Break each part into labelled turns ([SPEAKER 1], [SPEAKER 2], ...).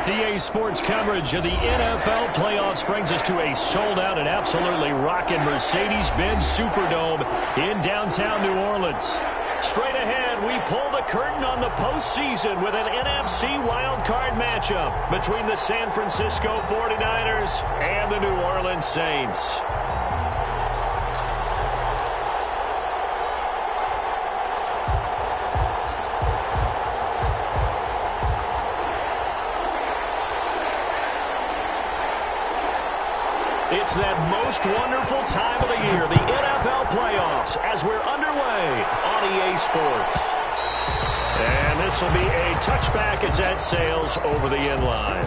[SPEAKER 1] EA Sports coverage of the NFL playoffs brings us to a sold-out and absolutely rocking Mercedes-Benz Superdome in downtown New Orleans. Straight ahead, we pull the curtain on the postseason with an NFC wildcard matchup between the San Francisco 49ers and the New Orleans Saints. It's that most wonderful time of the year, the NFL playoffs, as we're underway on EA Sports. And this will be a touchback as that sails over the end line.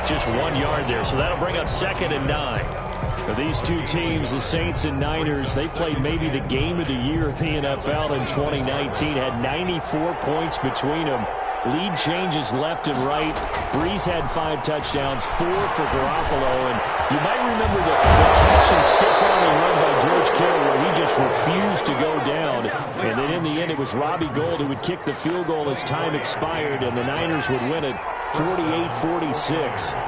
[SPEAKER 1] Just 1 yard there, so that'll bring up 2nd and 9. For these two teams, the Saints and Niners, they played maybe the game of the year of the NFL in 2019, had 94 points between them. Lead changes left and right. Breeze had 5 touchdowns, 4 for Garoppolo, and you might remember the catch and stiff-arming run by George Kittle where he just refused to go down, and then in the end it was Robbie Gould who would kick the field goal as time expired, and the Niners would win it 48-46.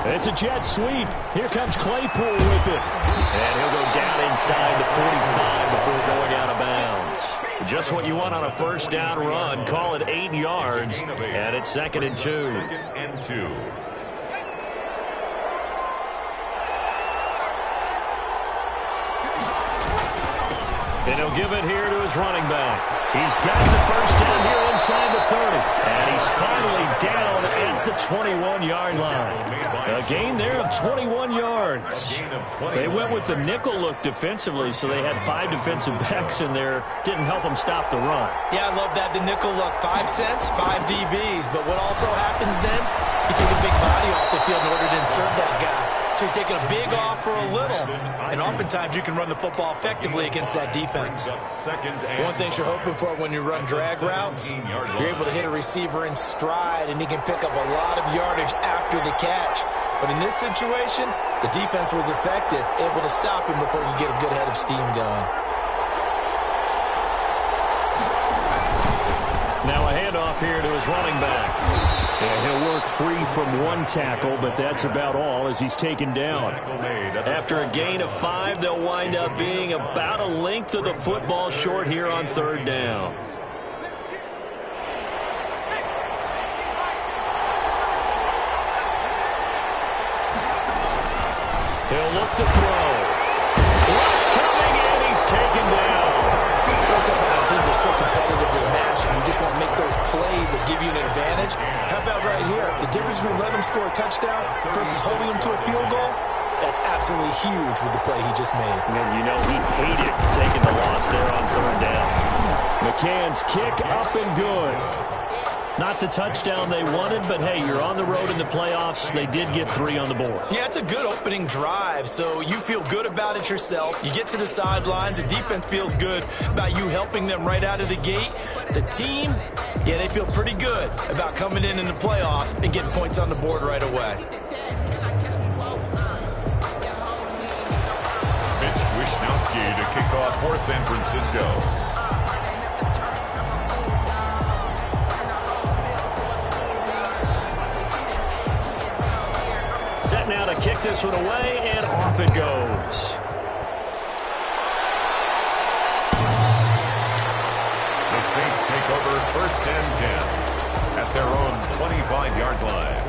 [SPEAKER 1] It's a jet sweep. Here comes Claypool with it. And he'll go down inside the 45 before going out of bounds. Just what you want on a first down run. Call it 8 yards. And it's 2nd and 2. And he'll give it here to his running back. He's got the first down here inside the 30. And he's finally down at the 21-yard line. A gain there of 21 yards. They went with the nickel look defensively, so they had 5 defensive backs in there. Didn't help them stop the run.
[SPEAKER 2] Yeah, I love that, the nickel look. 5 cents, 5 DBs. But what also happens then, you take a big body off the field in order to insert that guy. So you're taking a big off for a little. And oftentimes you can run the football effectively against that defense. One thing you're hoping for when you run drag routes, you're able to hit a receiver in stride, and he can pick up a lot of yardage after the catch. But in this situation, the defense was effective, able to stop him before you get a good head of steam going.
[SPEAKER 1] Now a handoff here to his running back. And he'll work free from 1 tackle, but that's about all as he's taken down. After a gain of 5, they'll wind up being about a length of the football short here on 3rd down. He'll look to throw. Rush coming in, he's taken down.
[SPEAKER 2] What's up how teams are so competitively matched, and you just want to make those plays that give you an advantage? How about right here? The difference between letting him score a touchdown versus holding him to a field goal, that's absolutely huge with the play he just made.
[SPEAKER 1] And you know he hated taking the loss there on 3rd down. McCann's kick up and good. Not the touchdown they wanted, but hey, you're on the road in the playoffs. They did get 3 on the board.
[SPEAKER 2] Yeah, it's a good opening drive, so you feel good about it yourself. You get to the sidelines. The defense feels good about you helping them right out of the gate. The team, yeah, they feel pretty good about coming in the playoffs and getting points on the board right away.
[SPEAKER 3] Mitch Wishnowsky to kick off for San Francisco.
[SPEAKER 1] Now to kick this one away, and off it goes.
[SPEAKER 3] The Saints take over 1st and 10 at their own 25-yard line.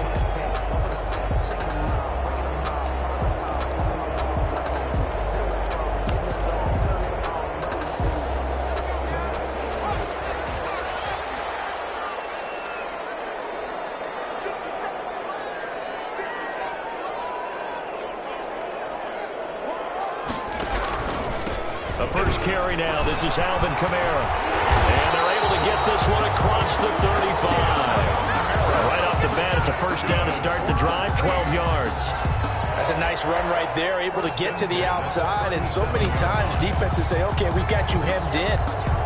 [SPEAKER 1] A first carry now. This is Alvin Kamara. And they're able to get this one across the 35. Right off the bat, it's a first down to start the drive, 12 yards.
[SPEAKER 2] That's a nice run right there, able to get to the outside. And so many times defenses say, okay, we've got you hemmed in.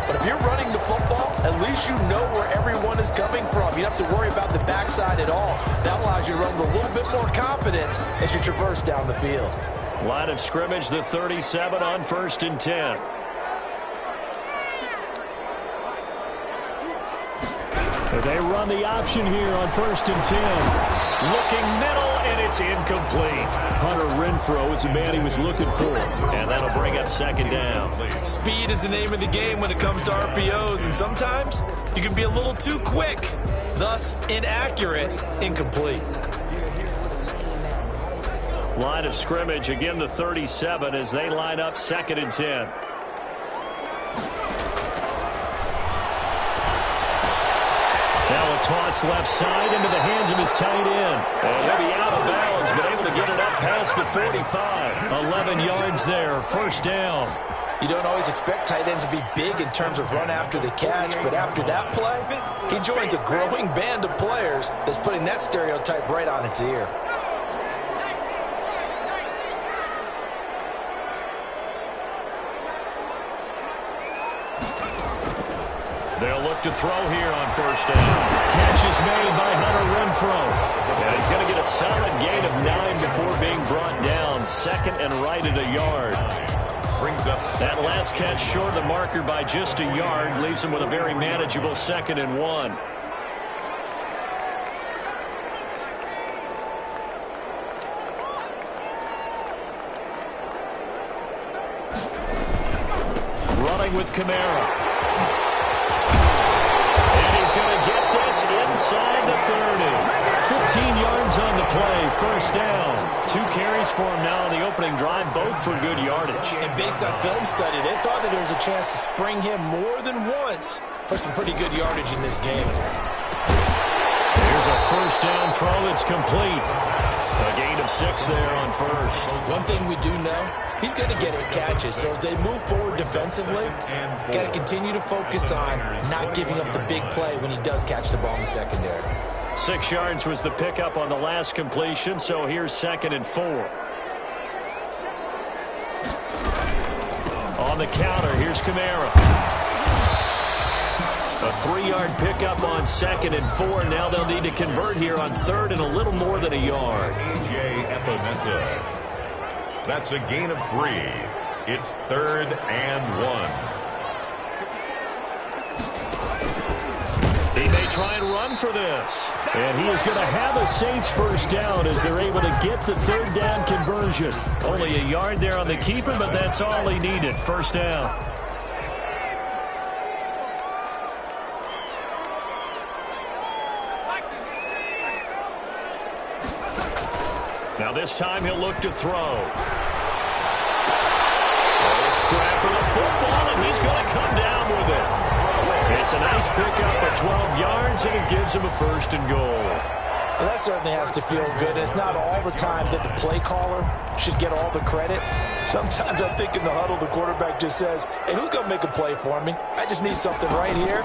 [SPEAKER 2] But if you're running the football, at least you know where everyone is coming from. You don't have to worry about the backside at all. That allows you to run with a little bit more confidence as you traverse down the field.
[SPEAKER 1] Line of scrimmage, the 37 on 1st and 10. They run the option here on 1st and 10. Looking middle, and it's incomplete. Hunter Renfrow is the man he was looking for. And that'll bring up 2nd down.
[SPEAKER 2] Speed is the name of the game when it comes to RPOs. And sometimes you can be a little too quick. Thus, inaccurate, incomplete.
[SPEAKER 1] Line of scrimmage, again the 37 as they line up 2nd and 10. Now a toss left side into the hands of his tight end. And he'll be out of bounds, but able to get it up past the 45. 11 yards there, 1st down.
[SPEAKER 2] You don't always expect tight ends to be big in terms of run after the catch, but after that play, he joins a growing band of players that's putting that stereotype right on its ear.
[SPEAKER 1] They'll look to throw here on 1st down. Catch is made by Hunter Renfrow. And he's going to get a solid gain of 9 before being brought down. 2nd and right at a yard.
[SPEAKER 3] Brings up
[SPEAKER 1] that last catch short of the marker by just a yard. Leaves him with a very manageable 2nd and 1. Running with Kamara. Inside the 30. 15 yards on the play. 1st down. 2 carries for him now on the opening drive, both for good yardage.
[SPEAKER 2] And based on film study, they thought that there was a chance to spring him more than once for some pretty good yardage in this game.
[SPEAKER 1] Here's a 1st down throw that's complete. A gain of 6 there on 1st.
[SPEAKER 2] One thing we do know, he's going to get his catches. So as they move forward defensively, got to continue to focus on not giving up the big play when he does catch the ball in the secondary.
[SPEAKER 1] 6 yards was the pickup on the last completion, so here's 2nd and 4. On the counter, here's Kamara. A 3-yard pickup on 2nd and 4. Now they'll need to convert here on 3rd and a little more than a yard.
[SPEAKER 3] A.J. Epinesa. That's a gain of 3. It's 3rd and 1.
[SPEAKER 1] He may try and run for this. And he is going to have a Saints 1st down as they're able to get the 3rd down conversion. Only a yard there on the keeper, but that's all he needed. 1st down. Now this time he'll look to throw. Scrap for the football, and he's going to come down with it. It's a nice pickup of 12 yards, and it gives him a 1st and goal.
[SPEAKER 2] Well, that certainly has to feel good. It's not all the time that the play caller should get all the credit. Sometimes I think in the huddle, the quarterback just says, hey, who's going to make a play for me? I just need something right here.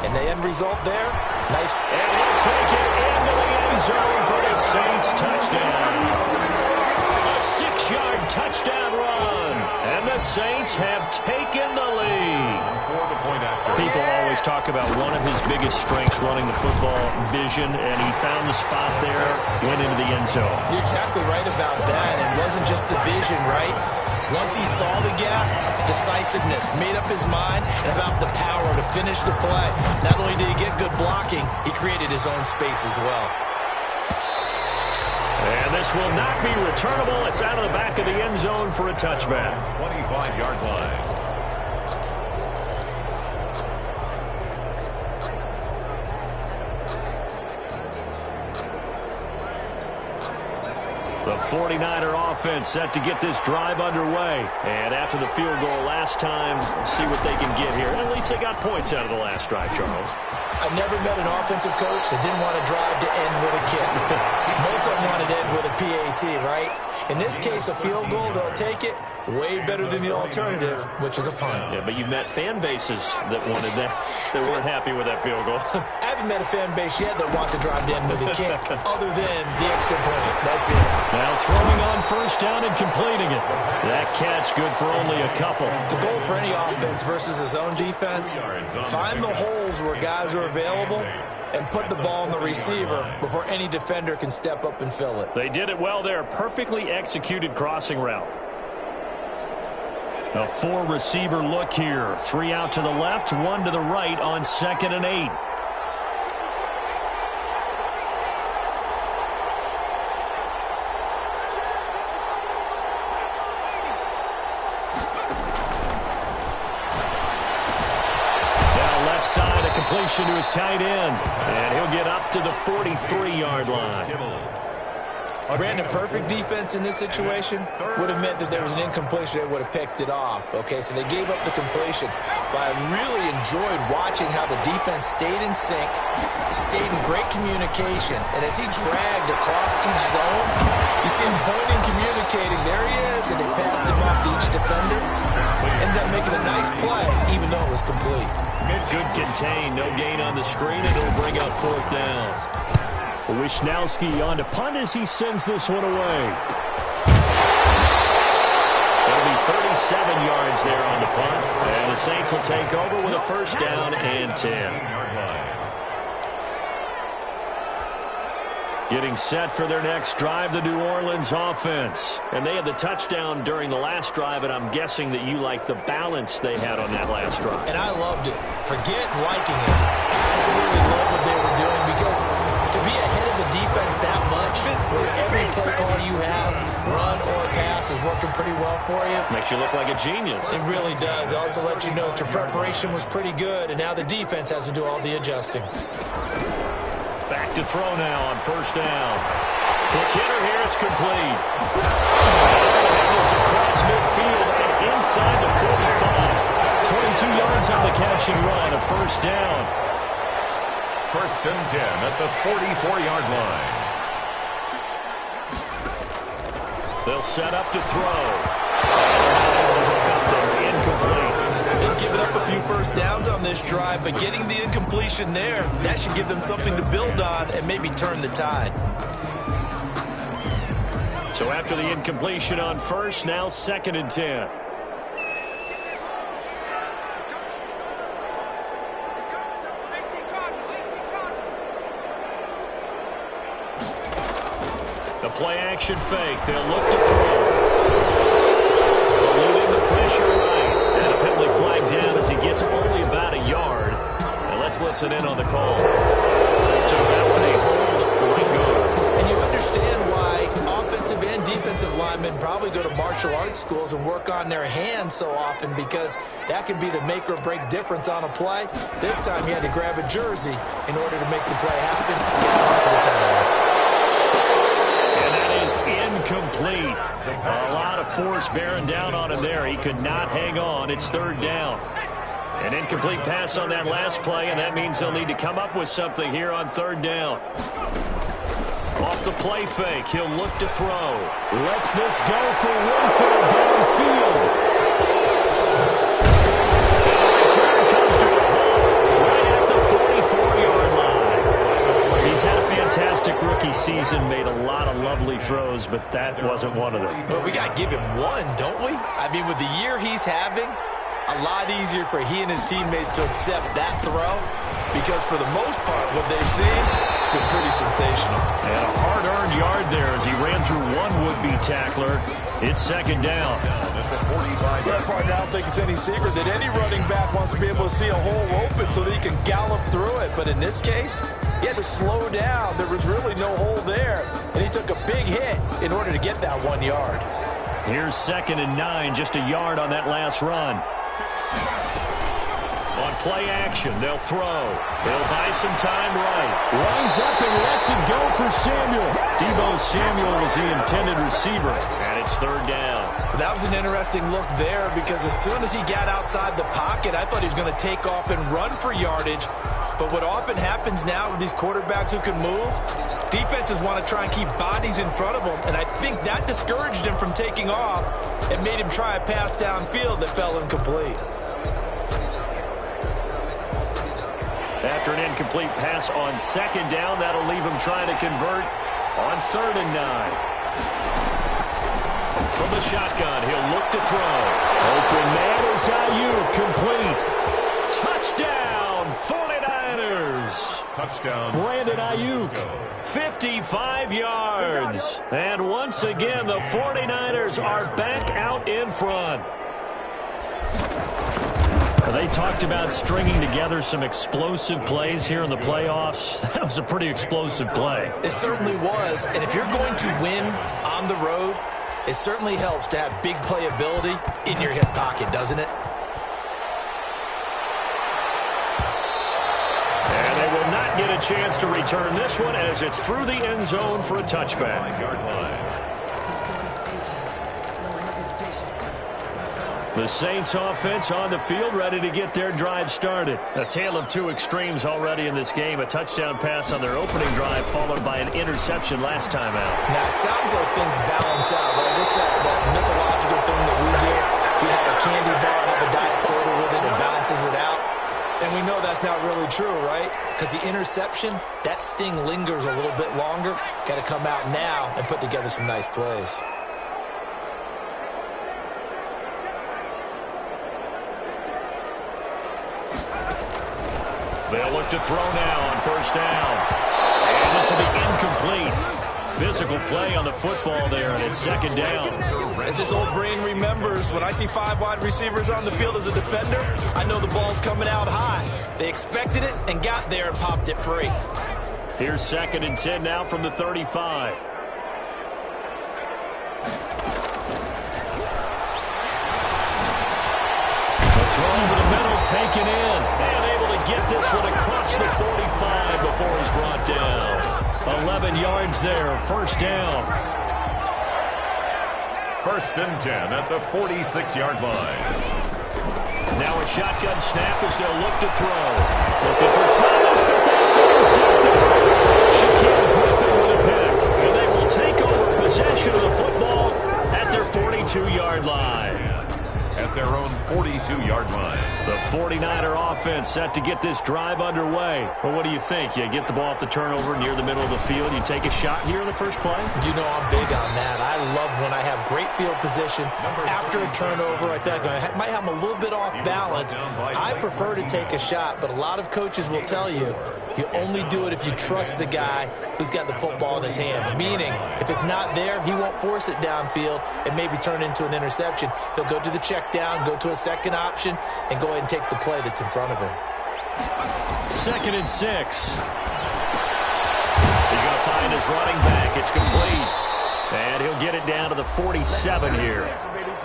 [SPEAKER 2] And the end result there, nice.
[SPEAKER 1] And he'll take it into the end zone for the Saints touchdown. A 6-yard touchdown run. And the Saints have taken the lead. People always talk about one of his biggest strengths running the football, vision, and he found the spot there, went into the end zone.
[SPEAKER 2] You're exactly right about that. It wasn't just the vision, right? Once he saw the gap, decisiveness, made up his mind, and about the power to finish the play. Not only did he get good blocking, he created his own space as well.
[SPEAKER 1] And this will not be returnable. It's out of the back of the end zone for a touchback.
[SPEAKER 3] 25-yard line.
[SPEAKER 1] The 49er offense set to get this drive underway. And after the field goal last time, see what they can get here. At least they got points out of the last drive, Charles.
[SPEAKER 2] I never met an offensive coach that didn't want a drive to end with a kick. Most of them wanted to end with a PAT, right? In this case, a field goal, they'll take it. Way better than the alternative, which is a punt.
[SPEAKER 1] Yeah, but you've met fan bases that wanted that, that weren't happy with that field goal.
[SPEAKER 2] I haven't met a fan base yet that wants to drive to end with a kick, other than the extra point. That's it.
[SPEAKER 1] Now throwing on first down and completing it. That catch good for only a couple.
[SPEAKER 2] The goal for any offense versus his own defense, find the holes where guys are available and put the ball on the receiver before any defender can step up and fill it.
[SPEAKER 1] They did it well there. Perfectly executed crossing route. A four-receiver look here. 3 out to the left, 1 to the right on 2nd and 8. Now left side, a completion to his tight end. And he'll get up to the 43-yard line.
[SPEAKER 2] Brandon, perfect defense in this situation would have meant that there was an incompletion. They would have picked it off. Okay, so they gave up the completion. But I really enjoyed watching how the defense stayed in sync, stayed in great communication. And as he dragged across each zone, you see him pointing, communicating. There he is, and they passed him off to each defender. Ended up making a nice play, even though it was complete.
[SPEAKER 1] Good contain. No gain on the screen, and it'll bring up 4th down. Wishnowski on to punt as he sends this one away. It'll be 37 yards there on the punt. And the Saints will take over with a first down and 10. Getting set for their next drive, the New Orleans offense. And they had the touchdown during the last drive, and I'm guessing that you like the balance they had on that last drive.
[SPEAKER 2] And I loved it. Forget liking it. Absolutely love what they were doing, because to be ahead of the defense that much, where every play call you have, run or pass, is working pretty well for you.
[SPEAKER 1] Makes you look like a genius.
[SPEAKER 2] It really does. It also lets you know that your preparation was pretty good, and now the defense has to do all the adjusting.
[SPEAKER 1] Back to throw now on first down. Quick hitter here, it's complete. And it's across midfield and inside the 45. 22 yards on the catch and run, a first down.
[SPEAKER 3] First and 10 at the 44-yard line.
[SPEAKER 1] They'll set up to throw. Hook up there, incomplete.
[SPEAKER 2] They've given up a few first downs on this drive, but getting the incompletion there, that should give them something to build on and maybe turn the tide.
[SPEAKER 1] So after the incompletion on first, now 2nd and 10. The play action fake. They'll look to throw. Eluding the pressure right. And a penalty flag down as he gets only about a yard. And let's listen in on the call. Took that one a hold right guard.
[SPEAKER 2] And you understand why offensive and defensive linemen probably go to martial arts schools and work on their hands so often, because that can be the make or break difference on a play. This time he had to grab a jersey in order to make the play happen.
[SPEAKER 1] And that is incomplete. A lot of force bearing down on him there. He could not hang on. It's 3rd down. An incomplete pass on that last play, and that means they'll need to come up with something here on 3rd down. Off the play fake, he'll look to throw. Lets this go for Winfield downfield. And the return comes to a hole right at the 44-yard line. He's had a fantastic rookie season, made a lot of lovely throws, but that wasn't one of them.
[SPEAKER 2] Well, we got to give him one, don't we? I mean, with the year he's having, a lot easier for he and his teammates to accept that throw, because for the most part, what they've seen, it's been pretty sensational.
[SPEAKER 1] And a hard-earned yard there as he ran through one would-be tackler. It's 2nd down.
[SPEAKER 2] That part, I don't think it's any secret that any running back wants to be able to see a hole open so that he can gallop through it. But in this case, he had to slow down. There was really no hole there, and he took a big hit in order to get that 1 yard.
[SPEAKER 1] Here's 2nd and 9, just a yard on that last run. On play action, they'll throw. They'll buy some time right. Lines up and lets it go for Samuel. Deebo Samuel was the intended receiver, and it's 3rd down.
[SPEAKER 2] That was an interesting look there, because as soon as he got outside the pocket, I thought he was going to take off and run for yardage. But what often happens now with these quarterbacks who can move, Defenses want to try and keep bodies in front of them, and I think that discouraged him from taking off and made him try a pass downfield that fell incomplete.
[SPEAKER 1] After an incomplete pass on second down, that'll leave him trying to convert on 3rd and 9. From the shotgun, he'll look to throw. Open man is Ayuk, complete. Touchdown, 49ers.
[SPEAKER 3] Touchdown,
[SPEAKER 1] Brandon Ayuk, 55 yards. And once again, the 49ers are back out in front. They talked about stringing together some explosive plays here in the playoffs. That was a pretty explosive play.
[SPEAKER 2] It certainly was, and if you're going to win on the road, it certainly helps to have big playability in your hip pocket, doesn't it?
[SPEAKER 1] And they will not get a chance to return this one as it's through the end zone for a touchback. The Saints offense on the field, ready to get their drive started. A tale of two extremes already in this game. A touchdown pass on their opening drive, followed by an interception last time out.
[SPEAKER 2] Now, it sounds like things balance out, right? What's that mythological thing that we do? If you have a candy bar, have a diet soda with it, it balances it out. And we know that's not really true, right? Because the interception, that sting lingers a little bit longer. Got to come out now and put together some nice plays.
[SPEAKER 1] They'll look to throw now on 1st down. And this will be incomplete. Physical play on the football there, and it's 2nd down.
[SPEAKER 2] As this old brain remembers, when I see 5 wide receivers on the field as a defender, I know the ball's coming out high. They expected it and got there and popped it free.
[SPEAKER 1] Here's 2nd and 10 now from the 35. The throw over the middle, taken in. And able to get this one across the 45 before he's brought down. 11 yards there, 1st down.
[SPEAKER 3] 1st and 10 at the 46-yard line.
[SPEAKER 1] Now a shotgun snap as they'll look to throw. Looking for Thomas, but that's intercepted. Shaquille Griffin with a pick. And they will take over possession of the football at their 42-yard line.
[SPEAKER 3] At their own 42-yard line.
[SPEAKER 1] The 49er offense set to get this drive underway. Well, what do you think? You get the ball off the turnover near the middle of the field. You take a shot here in the first play?
[SPEAKER 2] You know I'm big on that. I love when I have great field position. After a turnover, I feel like I might have them a little bit off balance. I prefer to take a shot, but a lot of coaches will tell you, you only do it if you trust the guy who's got the football in his hands. Meaning, if it's not there, he won't force it downfield and maybe turn it into an interception. He'll go to the check down, go to a second option, and go ahead and take the play that's in front of him.
[SPEAKER 1] 2nd and 6. He's going to find his running back. It's complete. And he'll get it down to the 47 here.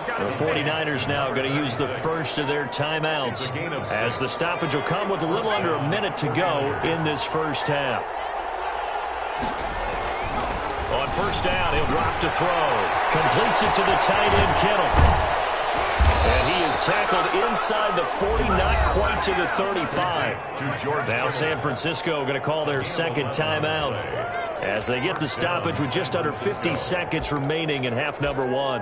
[SPEAKER 1] The 49ers now going to use the first of their timeouts as the stoppage will come with a little under a minute to go in this first half. On 1st down, he'll drop to throw. Completes it to the tight end, Kittle. And he is tackled inside the 40, not quite to the 35. Now San Francisco going to call their 2nd timeout as they get the stoppage with just under 50 seconds remaining in half number 1.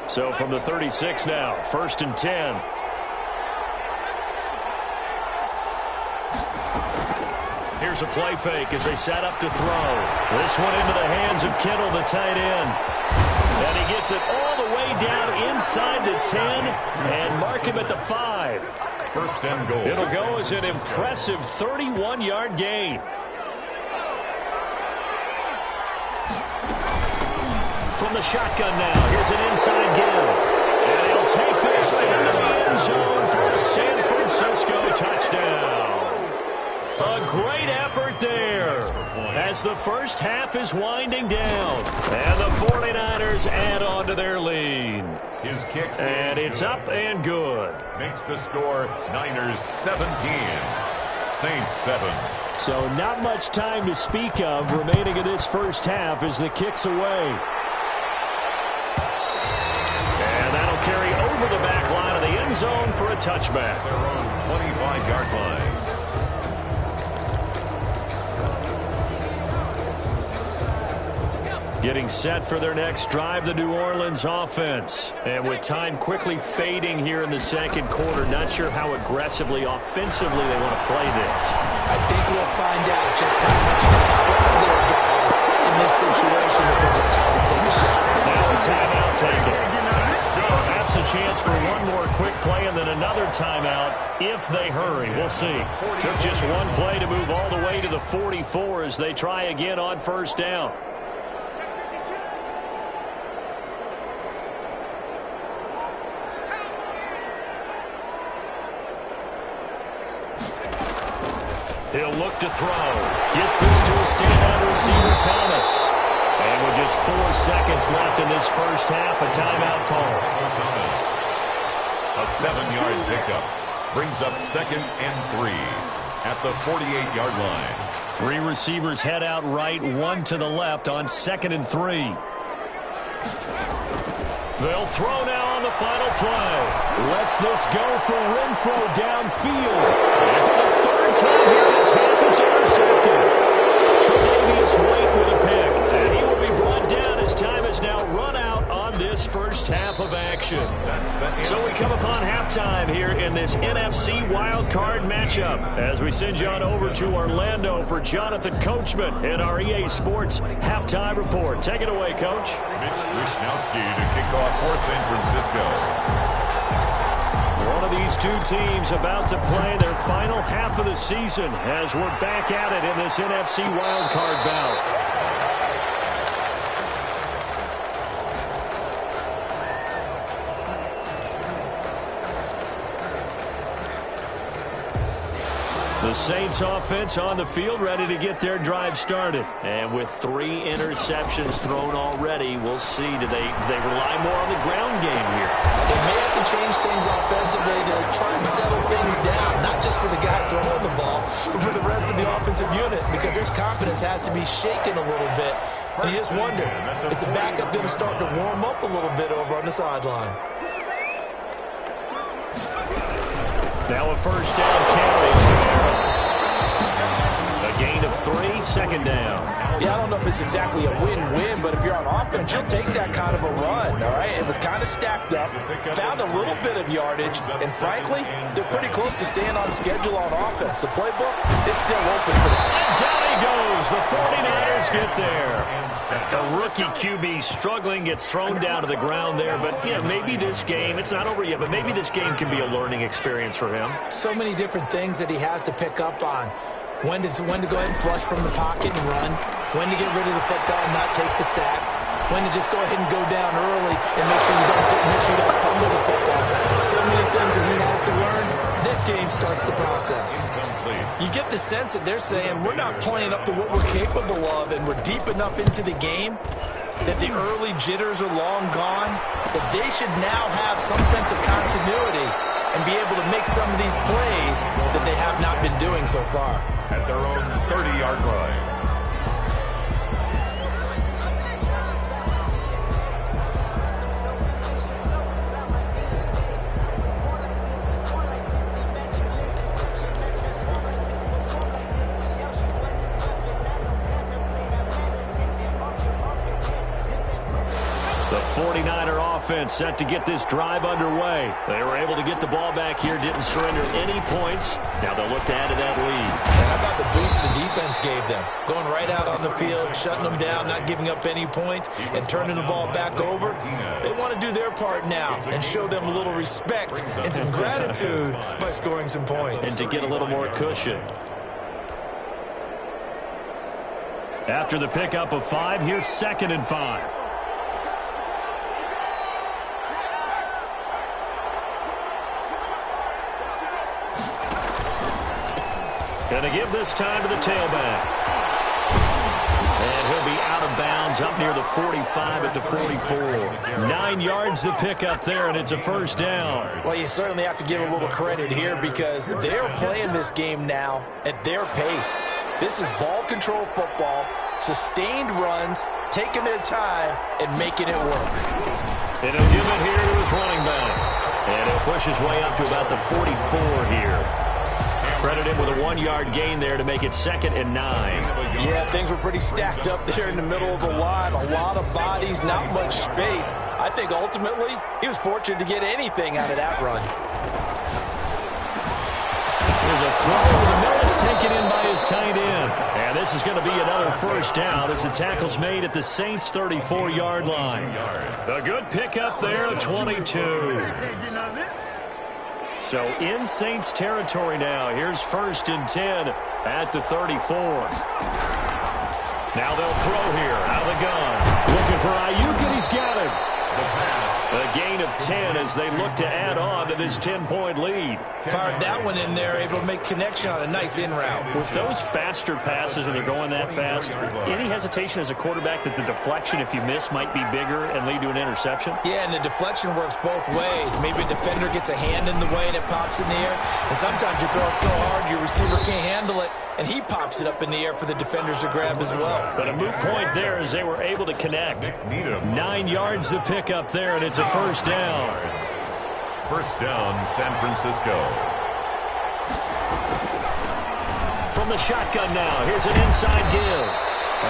[SPEAKER 1] So from the 36 now, 1st and 10. Here's a play fake as they set up to throw. This one into the hands of Kittle, the tight end. And he gets it all the way down inside the 10 and mark him at the 5.
[SPEAKER 3] 1st and goal.
[SPEAKER 1] It'll go as an impressive 31-yard gain. From the shotgun now, here's an inside give. And he'll take this into the end zone for a San Francisco touchdown. A great effort there as the first half is winding down. And the 49ers add on to their lead.
[SPEAKER 3] His kick.
[SPEAKER 1] And it's up and good.
[SPEAKER 3] Makes the score Niners 17. Saints 7.
[SPEAKER 1] So not much time to speak of remaining in this first half as the kick's away. And that'll carry over over the back line of the end zone for a touchback.
[SPEAKER 3] Their own 25-yard line.
[SPEAKER 1] Getting set for their next drive, the New Orleans offense. And with time quickly fading here in the second quarter, not sure how aggressively, offensively they want to play this.
[SPEAKER 2] I think we'll find out just how much they trust their guys in this situation if they decide to take a shot.
[SPEAKER 1] Now a timeout taken. Perhaps a chance for one more quick play and then another timeout if they hurry. We'll see. Took just one play to move all the way to the 44 as they try again on first down. He'll look to throw. Gets this to a standout receiver, Thomas. And with just 4 seconds left in this first half, a timeout call.
[SPEAKER 3] Thomas. A 7-yard pickup. Brings up 2nd and 3 at the 48-yard line.
[SPEAKER 1] 3 receivers head out right, 1 to the left on 2nd and 3. They'll throw now on the final play. Lets this go for Renfro downfield. And for the third time here in this half, it's intercepted. Tre'Davious White with a pick. And he will be brought down as time has now run out on this first half of action. So we come upon halftime here in this NFC wildcard matchup as we send you on over to Orlando for Jonathan Coachman in our EA Sports halftime report. Take it away, Coach.
[SPEAKER 3] Mitch Wishnowsky to kick off for San Francisco.
[SPEAKER 1] One of these two teams about to play their final half of the season as we're back at it in this NFC wildcard bout. The Saints offense on the field ready to get their drive started. And with 3 interceptions thrown already, we'll see. Do they rely more on the ground game here?
[SPEAKER 2] They may have to change things offensively to try and settle things down, not just for the guy throwing the ball, but for the rest of the offensive unit, because their confidence has to be shaken a little bit. And you just wonder, is the backup going to start to warm up a little bit over on the sideline?
[SPEAKER 1] Now a first down carry. A gain of 3, 2nd down.
[SPEAKER 2] Yeah, I don't know if it's exactly a win-win, but if you're on offense, you'll take that kind of a run, all right? It was kind of stacked up, found a little bit of yardage, and frankly, they're pretty close to staying on schedule on offense. The playbook is still open for them.
[SPEAKER 1] And down he goes. The 49ers get there. The rookie QB struggling, gets thrown down to the ground there, but yeah, maybe this game, it's not over yet, but maybe this game can be a learning experience for him.
[SPEAKER 2] So many different things that he has to pick up on. When to go ahead and flush from the pocket and run. When to get rid of the football and not take the sack. When to just go ahead and go down early and make sure you don't fumble the football. So many things that he has to learn. This game starts the process. You get the sense that they're saying we're not playing up to what we're capable of, and we're deep enough into the game that the early jitters are long gone, that they should now have some sense of continuity and be able to make some of these plays that they have not been doing so far.
[SPEAKER 3] At their own 30-yard line.
[SPEAKER 1] The 49er offense set to get this drive underway. They were able to get the ball back here, didn't surrender any points. Now they'll look to add to that lead.
[SPEAKER 2] And how about the boost the defense gave them? Going right out on the field, shutting them down, not giving up any points, and turning the ball back over. They want to do their part now and show them a little respect and some gratitude by scoring some points.
[SPEAKER 1] And to get a little more cushion. After the pickup of 5, here's 2nd and 5. Going to give this time to the tailback. And he'll be out of bounds up near the 45 at the 44. 9 yards to pick up there, and it's a first down.
[SPEAKER 2] Well, you certainly have to give a little credit here because they're playing this game now at their pace. This is ball control football, sustained runs, taking their time, and making it work.
[SPEAKER 1] And he'll give it here to his running back. And he'll push his way up to about the 44 here. Credit him with a 1-yard gain there to make it 2nd and 9.
[SPEAKER 2] Yeah, things were pretty stacked up there in the middle of the line. A lot of bodies, not much space. I think ultimately he was fortunate to get anything out of that run.
[SPEAKER 1] There's a throw over the middle. It's taken in by his tight end. And this is going to be another first down as the tackle's made at the Saints' 34-yard line. A good pickup there, 22. So in Saints territory now. Here's 1st and 10 at the 34. Now they'll throw here out of the gun. Looking for Ayuk, and he's got him.
[SPEAKER 3] The pass.
[SPEAKER 1] A gain of 10 as they look to add on to this 10-point lead.
[SPEAKER 2] Fired that one in there, able to make connection on a nice in route.
[SPEAKER 1] With those faster passes and they're going that fast, any hesitation as a quarterback that the deflection, if you miss, might be bigger and lead to an interception?
[SPEAKER 2] Yeah, and the deflection works both ways. Maybe a defender gets a hand in the way and it pops in the air. And sometimes you throw it so hard your receiver can't handle it, and he pops it up in the air for the defenders to grab as well.
[SPEAKER 1] But a moot point there as they were able to connect. 9 yards to pick up there, and it's a first down.
[SPEAKER 3] First down, San Francisco.
[SPEAKER 1] From the shotgun now, here's an inside give.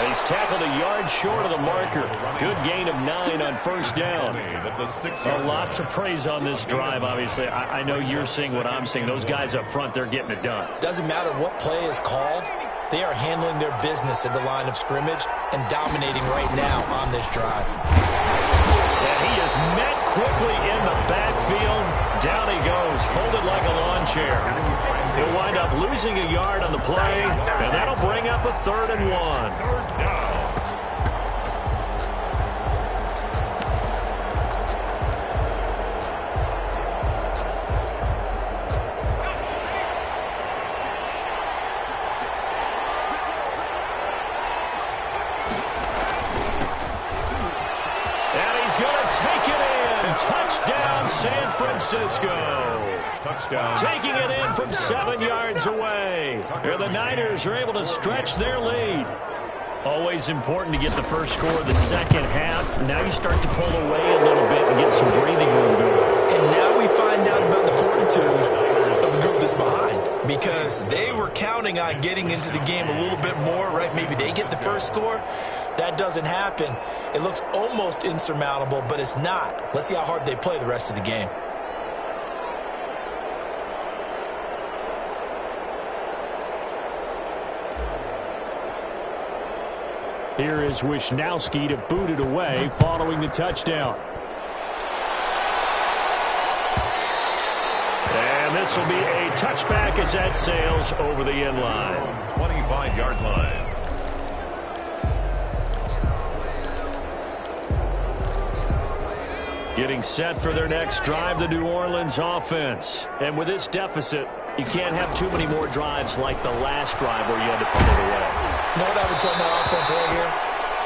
[SPEAKER 1] He's tackled a yard short of the marker. Good gain of 9 on first down. A lot to praise on this drive, obviously. I know you're seeing what I'm seeing. Those guys up front, they're getting it done.
[SPEAKER 2] Doesn't matter what play is called. They are handling their business at the line of scrimmage and dominating right now on this drive.
[SPEAKER 1] And he is met quickly in the backfield. Down he goes, folded like a lawn chair. He'll wind up losing a yard on the play, and that'll bring up a 3rd and 1. Touchdown, San Francisco.
[SPEAKER 3] Touchdown.
[SPEAKER 1] Taking it in from 7 yards away. Here the Niners are able to stretch their lead. Always important to get the first score of the second half. Now you start to pull away a little bit and get some breathing room going.
[SPEAKER 2] And now we find out about the fortitude of the group that's behind, because they were counting on getting into the game a little bit more, right? Maybe they get the first score. That doesn't happen. It looks almost insurmountable, but it's not. Let's see how hard they play the rest of the game.
[SPEAKER 1] Here is Wisnowski to boot it away following the touchdown. And this will be a touchback as that sails over the end line.
[SPEAKER 3] 25-yard line.
[SPEAKER 1] Getting set for their next drive, the New Orleans offense. And with this deficit, you can't have too many more drives like the last drive where you had to punt it away.
[SPEAKER 2] You know what I would tell my offense right here?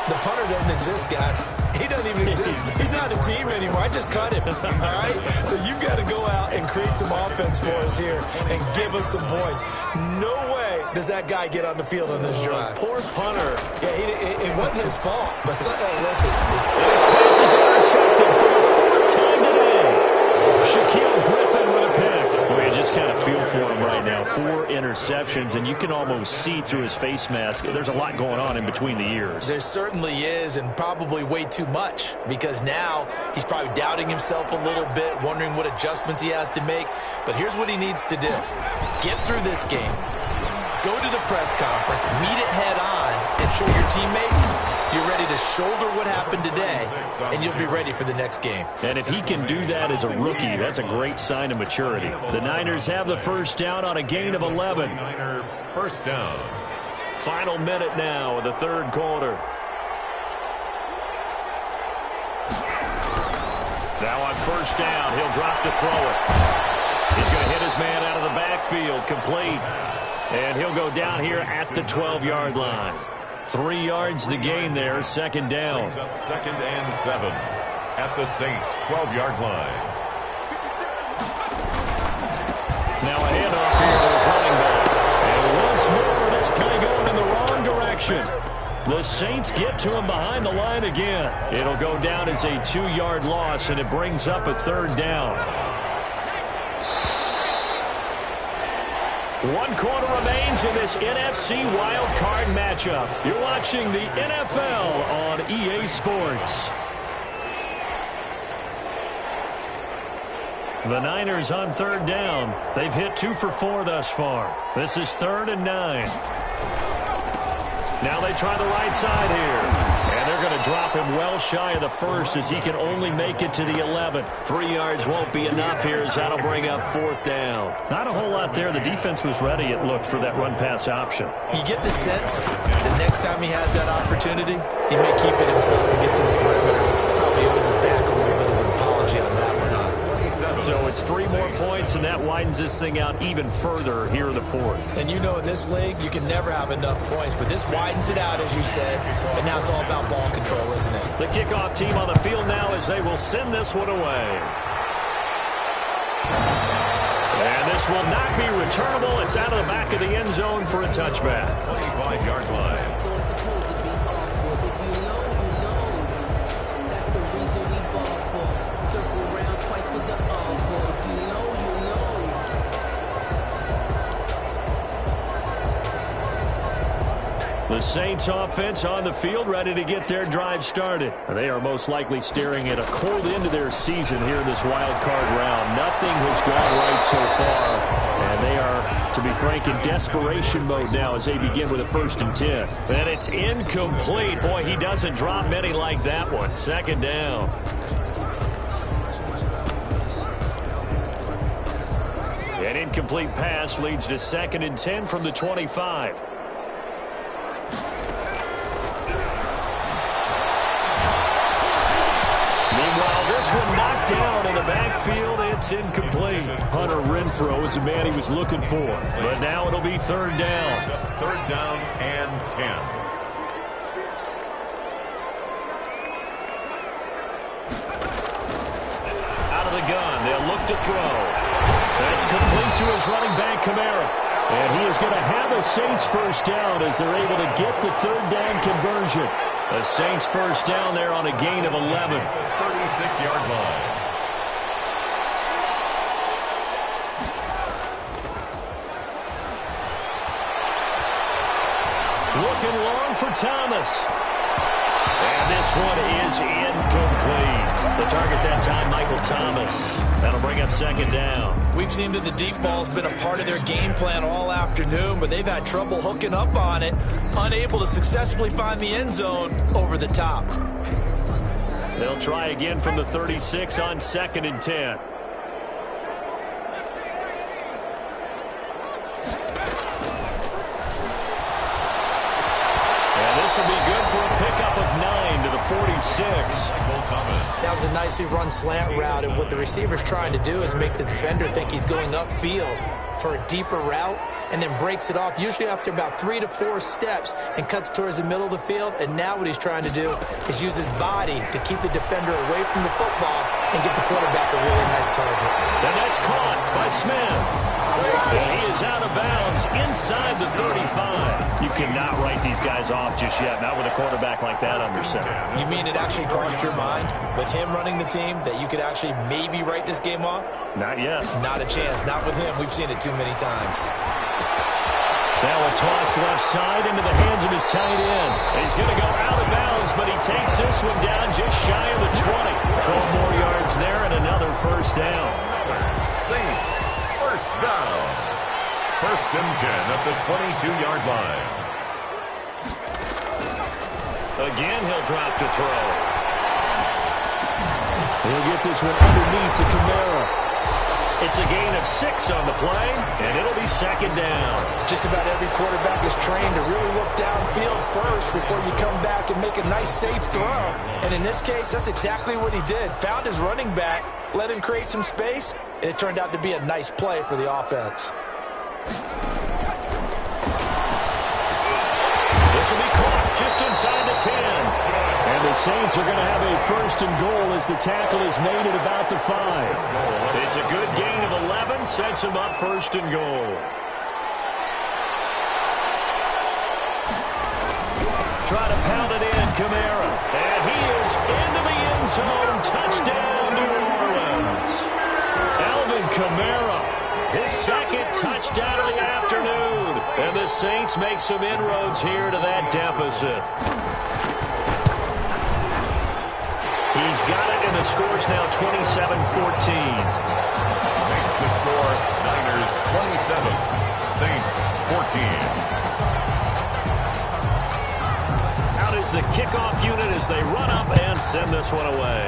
[SPEAKER 2] The punter doesn't exist, guys. He doesn't even exist. He's not a team anymore. I just cut him, all right? So you've got to go out and create some offense for us here and give us some points. No way does that guy get on the field on this drive.
[SPEAKER 1] Poor punter.
[SPEAKER 2] Yeah, it wasn't his fault. But listen.
[SPEAKER 1] His pass is intercepted for the 4th time today. Shaquille Griffin with a pick. Well, you just kind of feel for him right now. 4 interceptions, and you can almost see through his face mask. There's a lot going on in between the ears.
[SPEAKER 2] There certainly is, and probably way too much, because now he's probably doubting himself a little bit, wondering what adjustments he has to make. But here's what he needs to do. Get through this game. Go to the press conference, meet it head on, and show your teammates you're ready to shoulder what happened today, and you'll be ready for the next game.
[SPEAKER 1] And if he can do that as a rookie, that's a great sign of maturity. The Niners have the first down on a gain of 11.
[SPEAKER 3] Niner first down.
[SPEAKER 1] Final minute now of the 3rd quarter. Now on first down, he'll drop to throw it. He's going to hit his man out of the backfield, complete. And he'll go down here at the 12-yard line. 3 yards the gain there, 2nd down.
[SPEAKER 3] 2nd and 7 at the Saints' 12-yard line.
[SPEAKER 1] Now a handoff here to his running back. And once more, this play going in the wrong direction. The Saints get to him behind the line again. It'll go down as a 2-yard loss, and it brings up a 3rd down. One quarter remains in this NFC wildcard matchup. You're watching the NFL on EA Sports. The Niners on third down. They've hit 2 for 4 thus far. This is 3rd and 9. Now they try the right side here. And they're going to drop him well shy of the first as he can only make it to the 11. 3 yards won't be enough here as that'll bring up 4th down. Not a whole lot there. The defense was ready, it looked, for that run-pass option.
[SPEAKER 2] You get the sense that next time he has that opportunity, he may keep it himself and get to the perimeter. Probably owes his back a little bit of an apology on that one, huh?
[SPEAKER 1] So it's 3 more points, and that widens this thing out even further here in the 4th.
[SPEAKER 2] And you know in this league, you can never have enough points, but this widens it out, as you said, and now it's all about ball control, isn't it?
[SPEAKER 1] The kickoff team on the field now as they will send this one away. And this will not be returnable. It's out of the back of the end zone for a touchback.
[SPEAKER 3] 25-yard line.
[SPEAKER 1] The Saints offense on the field, ready to get their drive started. They are most likely staring at a cold end to their season here in this wild card round. Nothing has gone right so far, and they are, to be frank, in desperation mode now as they begin with a 1st and 10. And it's incomplete. Boy, he doesn't drop many like that one. 2nd down. An incomplete pass leads to 2nd and 10 from the 25. This one knocked down in the backfield. It's incomplete. Hunter Renfrow is the man he was looking for. But now it'll be 3rd down.
[SPEAKER 3] 3rd down and 10.
[SPEAKER 1] Out of the gun. They'll look to throw. That's complete to his running back, Kamara. And he is going to have a Saints 1st down as they're able to get the 3rd down conversion. The Saints 1st down there on a gain of 11.
[SPEAKER 3] 36-yard line.
[SPEAKER 1] Looking long for Thomas. And this one is incomplete. The target that time, Michael Thomas. That'll bring up 2nd down.
[SPEAKER 2] We've seen that the deep ball's been a part of their game plan all afternoon, but they've had trouble hooking up on it, unable to successfully find the end zone over the top.
[SPEAKER 1] They'll try again from the 36 on 2nd and 10. This will be good for a pickup of 9 to the 46.
[SPEAKER 2] That was a nicely run slant route, and what the receiver's trying to do is make the defender think he's going upfield for a deeper route, and then breaks it off, usually after about 3 to 4 steps, and cuts towards the middle of the field. And now what he's trying to do is use his body to keep the defender away from the football and get the quarterback a really nice target.
[SPEAKER 1] And that's caught by Smith. And he is out of bounds inside the 35. You cannot write these guys off just yet, not with a quarterback like that under center.
[SPEAKER 2] You mean it actually crossed your mind with him running the team that you could actually maybe write this game off?
[SPEAKER 1] Not yet.
[SPEAKER 2] Not a chance. Not with him. We've seen it too many times.
[SPEAKER 1] Now a toss left side into the hands of his tight end. He's going to go out of bounds, but he takes this one down just shy of the 20. 12 more yards there and another 1st down.
[SPEAKER 3] Saints, 1st down. 1st and 10 at the 22-yard line.
[SPEAKER 1] Again, he'll drop to throw. He'll get this one underneath to Kamara. It's a gain of 6 on the play, and it'll be 2nd down.
[SPEAKER 2] Just about every quarterback is trained to really look downfield first before you come back and make a nice, safe throw. And in this case, that's exactly what he did. Found his running back, let him create some space, and it turned out to be a nice play for the offense.
[SPEAKER 1] This will be caught just inside the 10. And the Saints are going to have a 1st and goal as the tackle is made at about the 5. It's a good gain of 11, sets him up 1st and goal. Try to pound it in, Kamara. And he is into the end zone. Touchdown, New Orleans. Alvin Kamara his second touchdown of the afternoon. And the Saints make some inroads here to that deficit. He's got it, and the score's now 27-14.
[SPEAKER 3] Makes the score Niners 27, Saints 14.
[SPEAKER 1] Out is the kickoff unit as they run up and send this one away.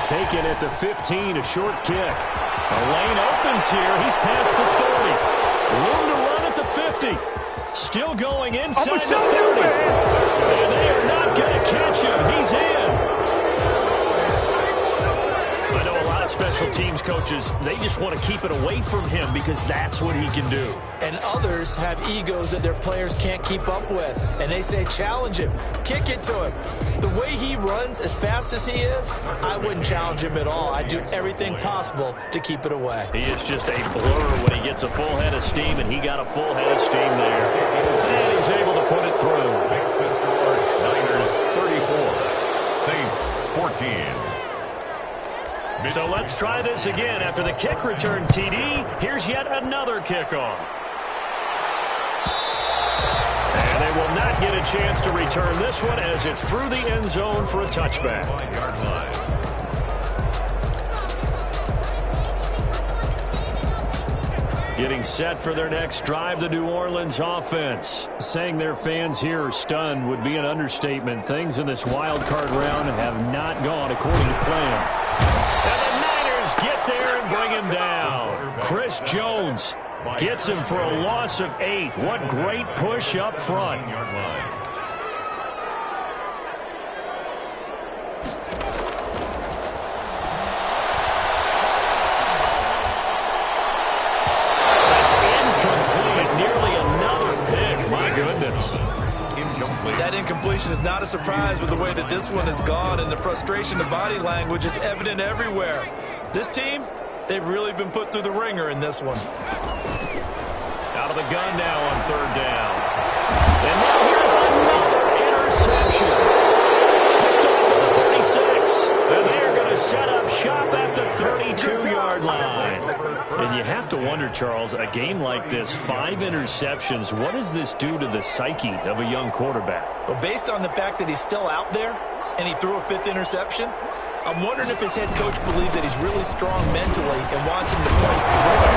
[SPEAKER 1] Taken at the 15, a short kick. A lane opens here. He's past the 30. Room to run at the 50. Still going inside the 30. And they are not going to catch him. He's in. I know a lot of special teams coaches, they just want to keep it away from him because that's what he can do.
[SPEAKER 2] And others have egos that their players can't keep up with. And they say, challenge him, kick it to him. The way he runs as fast as he is, I wouldn't challenge him at all. I'd do everything possible to keep it away.
[SPEAKER 1] He is just a blur when he gets a full head of steam, and he got a full head of steam there. And he's able to put it through.
[SPEAKER 3] Makes the score Niners 34, Saints 14.
[SPEAKER 1] So let's try this again. After the kick return TD, here's yet another kickoff. And they will not get a chance to return this one as it's through the end zone for a touchback.
[SPEAKER 3] 5-yard line.
[SPEAKER 1] Getting set for their next drive, the New Orleans offense. Saying their fans here are stunned would be an understatement. Things in this wild card round have not gone according to plan. And the Niners get there and bring him down. Chris Jones gets him for a loss of 8. What great push up front. That's incomplete. Nearly another pick. My goodness.
[SPEAKER 2] That incompletion is not a surprise with the way that this one has gone, and the frustration, the body language is evident everywhere. This team, they've really been put through the ringer in this one.
[SPEAKER 1] Out of the gun now on third down. And now here's another interception. Picked off at the 36. And they're going to set up shop at the 32-yard line. And you have to wonder, Charles, a game like this, 5 interceptions, what does this do to the psyche of a young quarterback?
[SPEAKER 2] Well, based on the fact that he's still out there and he threw a 5th interception, I'm wondering if his head coach believes that he's really strong mentally and wants him to play through it.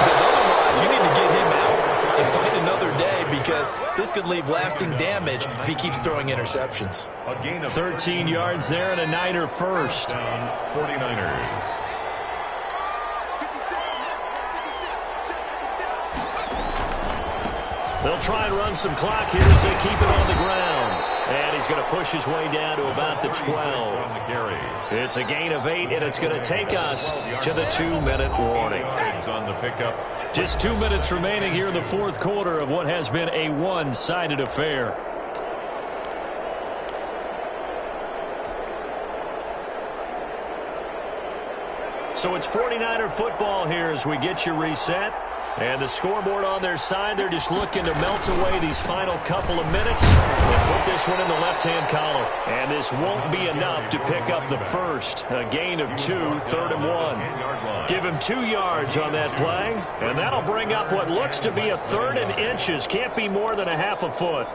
[SPEAKER 2] Because otherwise, you need to get him out and fight another day, because this could leave lasting damage if he keeps throwing interceptions.
[SPEAKER 3] A gain of
[SPEAKER 1] 13 yards there and a Niner first.
[SPEAKER 3] down 49ers.
[SPEAKER 1] They'll try and run some clock here as they keep it on the ground. And he's going to push his way down to about the 12.
[SPEAKER 3] On the carry.
[SPEAKER 1] It's a gain of 8, and it's going to take us to the 2-minute warning.
[SPEAKER 3] Pigs on the pickup.
[SPEAKER 1] Just 2 minutes remaining here in the fourth quarter of what has been a one-sided affair. So it's 49er football here as we get you reset. And the scoreboard on their side, they're just looking to melt away these final couple of minutes and put this one in the left-hand column. And this won't be enough to pick up the first. A gain of 2, 3rd and 1. Give him 2 yards on that play, and that'll bring up what looks to be a 3rd and inches. Can't be more than a half a foot.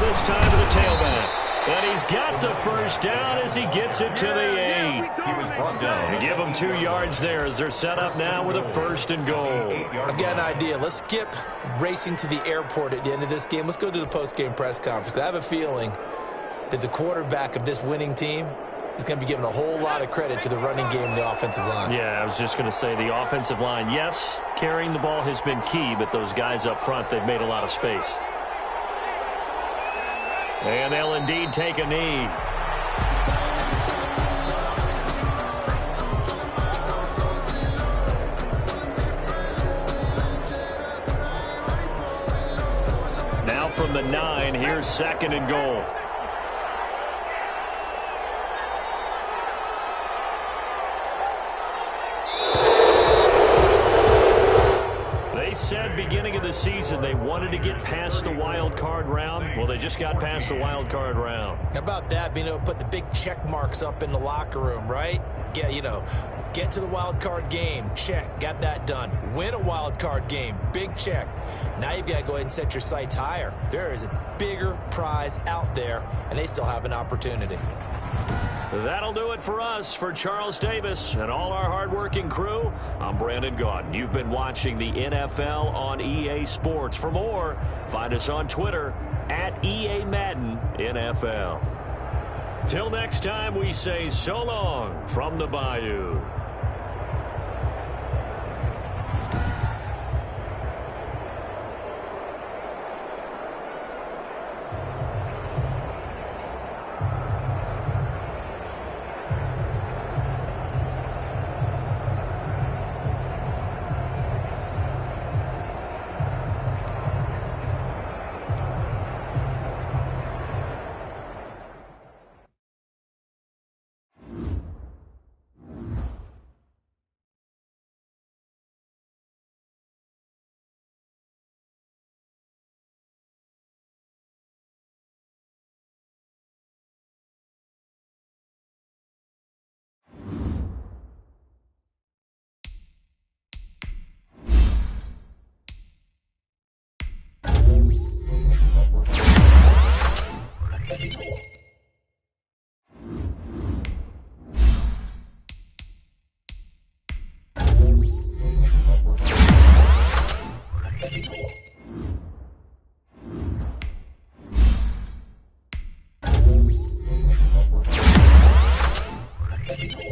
[SPEAKER 1] This time to the tailback. And he's got the first down as he gets it to the 8.
[SPEAKER 3] He was brought down.
[SPEAKER 1] Give him 2 yards there as they're set up now with a 1st and goal.
[SPEAKER 2] I've got an idea. Let's skip racing to the airport at the end of this game. Let's go to the post-game press conference. I have a feeling that the quarterback of this winning team is going to be giving a whole lot of credit to the running game and the offensive line.
[SPEAKER 1] Yeah, I was just going to say the offensive line, yes, carrying the ball has been key, but those guys up front, they've made a lot of space. And they'll indeed take a knee. Now from the 9, here's 2nd and goal. They said beginning of the the season, they wanted to get past the wild card round. Well, they just got past the wild card round.
[SPEAKER 2] How about that, being able to put the big check marks up in the locker room, right? Get to the wild card game, check, got that done. Win a wild card game, big check. Now you've got to go ahead and set your sights higher. There is a bigger prize out there, and they still have an opportunity.
[SPEAKER 1] That'll do it for us. For Charles Davis and all our hardworking crew, I'm Brandon Gaudin. You've been watching the NFL on EA Sports. For more, find us on Twitter at EA Madden NFL. Till next time, we say so long from the Bayou.
[SPEAKER 4] Thank you.